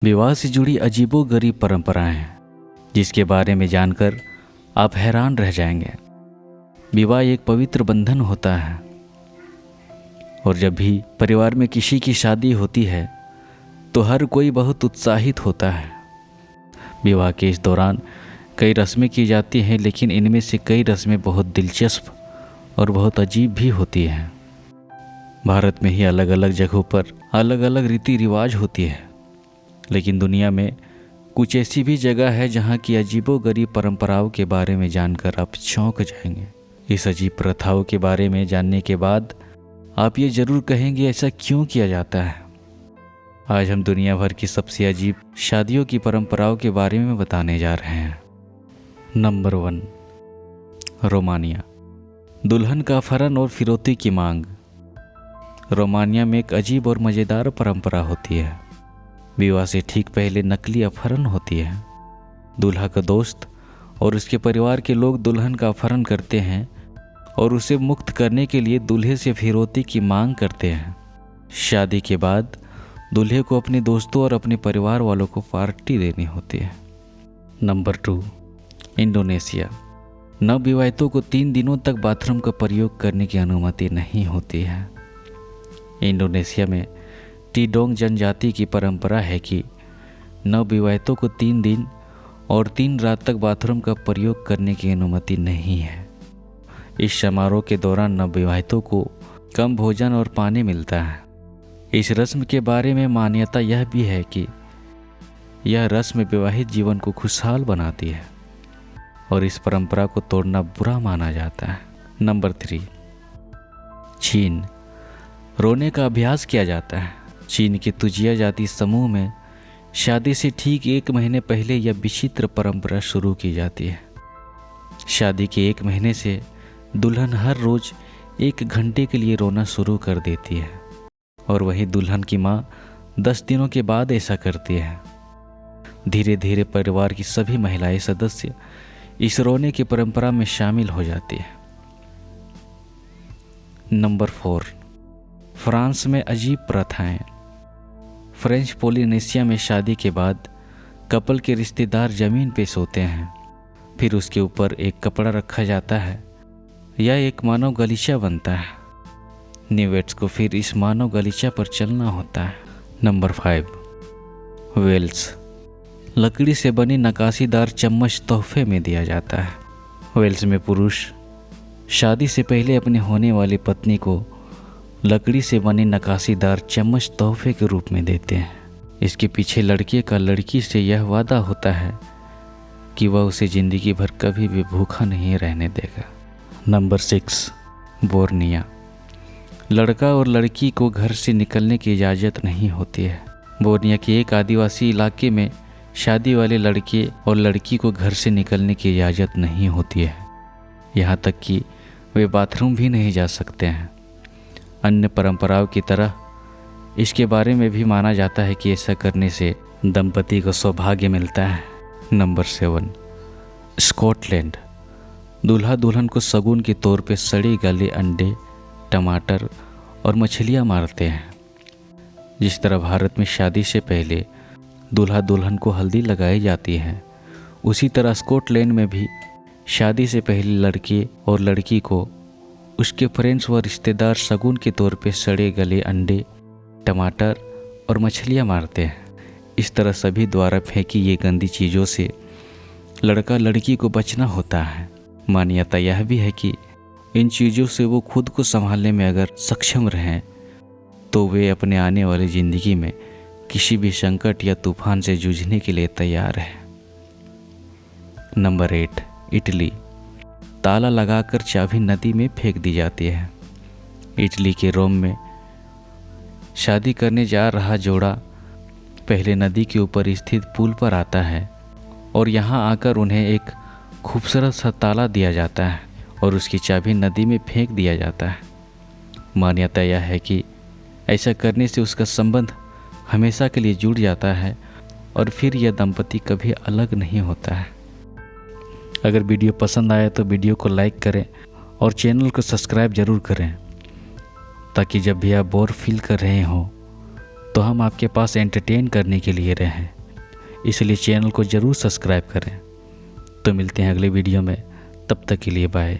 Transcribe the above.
विवाह से जुड़ी अजीबोगरीब परंपराएं हैं जिसके बारे में जानकर आप हैरान रह जाएंगे। विवाह एक पवित्र बंधन होता है और जब भी परिवार में किसी की शादी होती है तो हर कोई बहुत उत्साहित होता है। विवाह के इस दौरान कई रस्में की जाती हैं, लेकिन इनमें से कई रस्में बहुत दिलचस्प और बहुत अजीब भी होती हैं। भारत में ही अलग अलग जगहों पर अलग अलग रीति रिवाज होती है, लेकिन दुनिया में कुछ ऐसी भी जगह है जहाँ की अजीबोगरीब परंपराओं के बारे में जानकर आप चौंक जाएंगे। इस अजीब प्रथाओं के बारे में जानने के बाद आप ये ज़रूर कहेंगे ऐसा क्यों किया जाता है। आज हम दुनिया भर की सबसे अजीब शादियों की परंपराओं के बारे में बताने जा रहे हैं। Number 1, Romania. दुल्हन का अपहरण और फिरौती की मांग। रोमानिया में एक अजीब और मज़ेदार परंपरा होती है। विवाह से ठीक पहले नकली अपहरण होती है। दूल्हा का दोस्त और उसके परिवार के लोग दुल्हन का अपहरण करते हैं और उसे मुक्त करने के लिए दूल्हे से फिरौती की मांग करते हैं। शादी के बाद दूल्हे को अपने दोस्तों और अपने परिवार वालों को पार्टी देनी होती है। Number 2, Indonesia. नवविवाहितों को 3 दिनों तक बाथरूम का प्रयोग करने की अनुमति नहीं होती है। इंडोनेशिया में टीडोंग जनजाति की परंपरा है कि नवविवाहितों को 3 दिन और 3 रात तक बाथरूम का प्रयोग करने की अनुमति नहीं है। इस समारोह के दौरान नवविवाहितों को कम भोजन और पानी मिलता है। इस रस्म के बारे में मान्यता यह भी है कि यह रस्म विवाहित जीवन को खुशहाल बनाती है और इस परंपरा को तोड़ना बुरा माना जाता है। नंबर 3, चीन। रोने का अभ्यास किया जाता है। चीन के तुजिया जाति समूह में शादी से ठीक 1 महीने पहले यह विचित्र परंपरा शुरू की जाती है। शादी के 1 महीने से दुल्हन हर रोज 1 घंटे के लिए रोना शुरू कर देती है और वही दुल्हन की माँ 10 दिनों के बाद ऐसा करती है। धीरे धीरे परिवार की सभी महिलाएं सदस्य इस रोने की परंपरा में शामिल हो जाती है। नंबर 4, फ्रांस में अजीब प्रथाएं। फ्रेंच पोलिनेशिया में शादी के बाद कपल के रिश्तेदार जमीन पे सोते हैं, फिर उसके ऊपर एक कपड़ा रखा जाता है। यह एक मानव गलीचा बनता है। न्यूवेट्स को फिर इस मानव गलीचा पर चलना होता है। Number 5, wells. लकड़ी से बनी नक्काशीदार चम्मच तोहफे में दिया जाता है। वेल्स में पुरुष शादी से पहले अपने होने वाली पत्नी को लकड़ी से बनी नक्काशीदार चम्मच तोहफे के रूप में देते हैं। इसके पीछे लड़के का लड़की से यह वादा होता है कि वह उसे ज़िंदगी भर कभी भी भूखा नहीं रहने देगा। नंबर 6, बोर्निया। लड़का और लड़की को घर से निकलने की इजाज़त नहीं होती है। बोर्निया के एक आदिवासी इलाके में शादी वाले लड़के और लड़की को घर से निकलने की इजाज़त नहीं होती है, यहाँ तक कि वे बाथरूम भी नहीं जा सकते हैं। अन्य परंपराओं की तरह इसके बारे में भी माना जाता है कि ऐसा करने से दंपति को सौभाग्य मिलता है। Number 7, Scotland. दूल्हा दुल्हन को शगुन के तौर पे सड़े गले अंडे, टमाटर और मछलियाँ मारते हैं। जिस तरह भारत में शादी से पहले दूल्हा दुल्हन को हल्दी लगाई जाती है, उसी तरह स्कॉटलैंड में भी शादी से पहले लड़के और लड़की को उसके फ्रेंड्स व रिश्तेदार शगुन के तौर पे सड़े गले अंडे, टमाटर और मछलियाँ मारते हैं। इस तरह सभी द्वारा फेंकी ये गंदी चीज़ों से लड़का लड़की को बचना होता है। मान्यता यह भी है कि इन चीज़ों से वो खुद को संभालने में अगर सक्षम रहें तो वे अपने आने वाली ज़िंदगी में किसी भी संकट या तूफान से जूझने के लिए तैयार है। Number 8, Italy. ताला लगाकर चाबी नदी में फेंक दी जाती है। इटली के रोम में शादी करने जा रहा जोड़ा पहले नदी के ऊपर स्थित पुल पर आता है और यहाँ आकर उन्हें एक खूबसूरत सा ताला दिया जाता है और उसकी चाबी नदी में फेंक दिया जाता है। मान्यता यह है कि ऐसा करने से उसका संबंध हमेशा के लिए जुड़ जाता है और फिर यह दंपति कभी अलग नहीं होता है। अगर वीडियो पसंद आए तो वीडियो को लाइक करें और चैनल को सब्सक्राइब ज़रूर करें ताकि जब भी आप बोर फील कर रहे हों तो हम आपके पास एंटरटेन करने के लिए रहे हैं, इसलिए चैनल को ज़रूर सब्सक्राइब करें। तो मिलते हैं अगले वीडियो में, तब तक के लिए बाय।